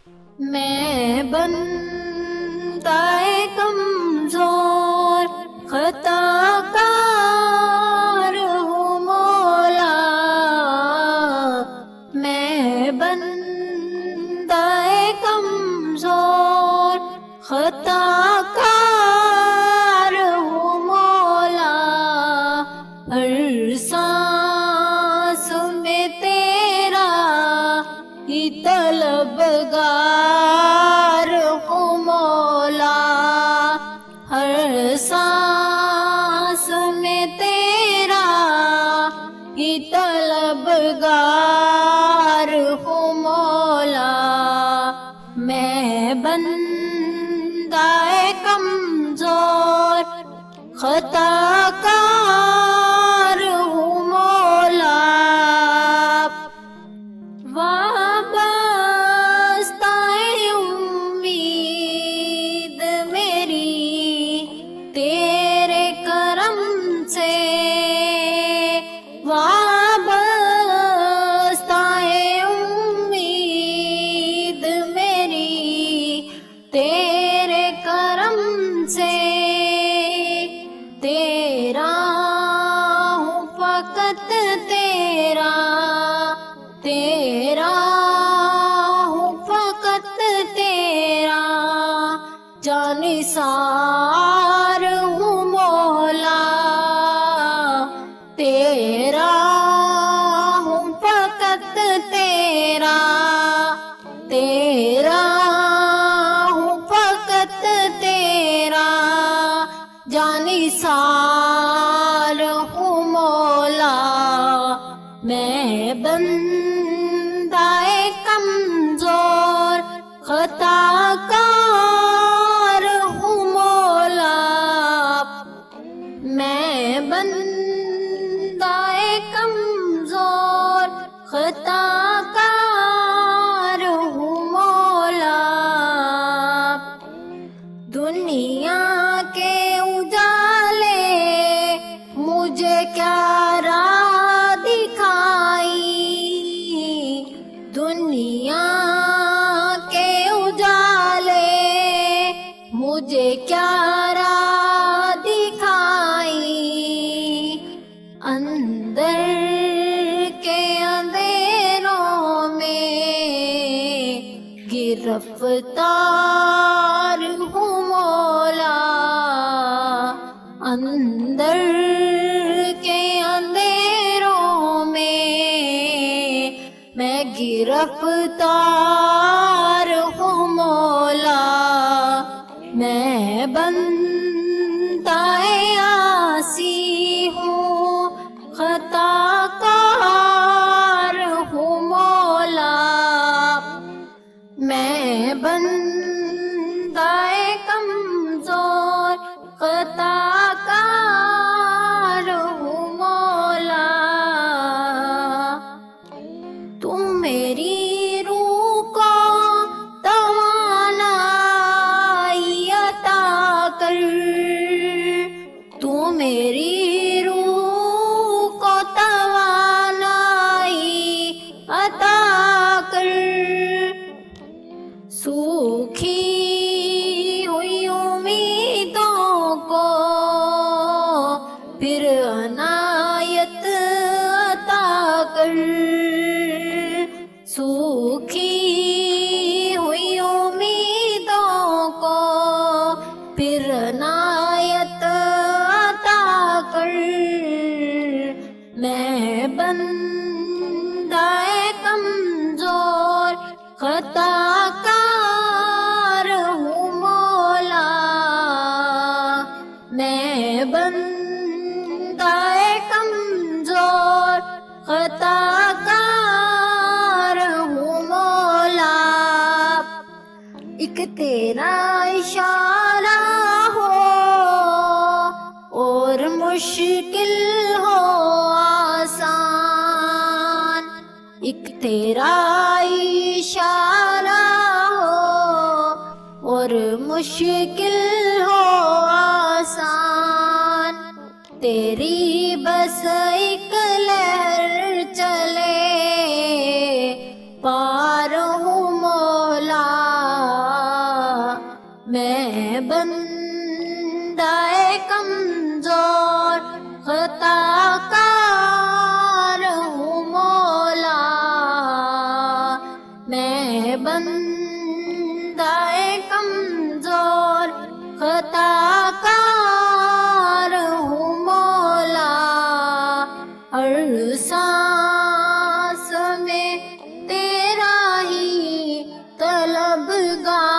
میں بندہ کمزور خطا کار ہوں مولا، میں بندہ کمزور خطا کار ہوں مولا، ہر سانس میں تیرا ہی طلبگار ہوں مولا، ہر سانس میں تیرا ہی طلبگار ہوں مولا، میں بندہ کمزور خطا کار ہوں مولا، وابستہ امید میری تیرے کرم سے، وابستہ امید میری تیرے کرم سے، تیرا ہوں فقط تیرا، تیرا ہوں فقط تیرا، جانثار ہوں مولا، تیرا ہوں فقط تیرا، تیرا ہوں فقط تیرا، جانثار ہوں مولا، میں بندہ کمزور خطا کار ہوں مولا، میں بندہ کمزور خطا کار ہوں مولا، دنیا کے اجالے مجھے کیا راہ دکھائی، دنیا کے اجالے مجھے کیا راہ دکھائی، اندر کے اندھیروں میں گرفتار ہوں مولا، اندر کے اندھیروں میں گرفتار ہوں مولا، میں بندہ عاصی ہوں خطا کار ہوں مولا، میں بندہ کمزور خطا کار ہوں مولا، تم میری روح کو توانائی عطا کر، تو میری روح کو توانائی عطا کر، سوکھی ہوئی امیدوں کو پھر عنایت عطا کر، سوکھی ہوئی امیدوں کو پھر عنایت عطا کر، میں بندہ کمزور خطا کار ہوں مولا، میں بندہ کمزور خطا کار ہوں مولا، ایک تیرا اشارہ ہو اور مشکل ہو آسان، ایک تیرا اشارہ ہو اور مشکل ہو آسان، تیری بس ایک لہر چلے پار ہوں مولا، میں بندہ کمزور خطا کار ہوں مولا، میں بندہ کمزور خطا کار ہوں مولا، ہر سانس میں تیرا ہی طلبگار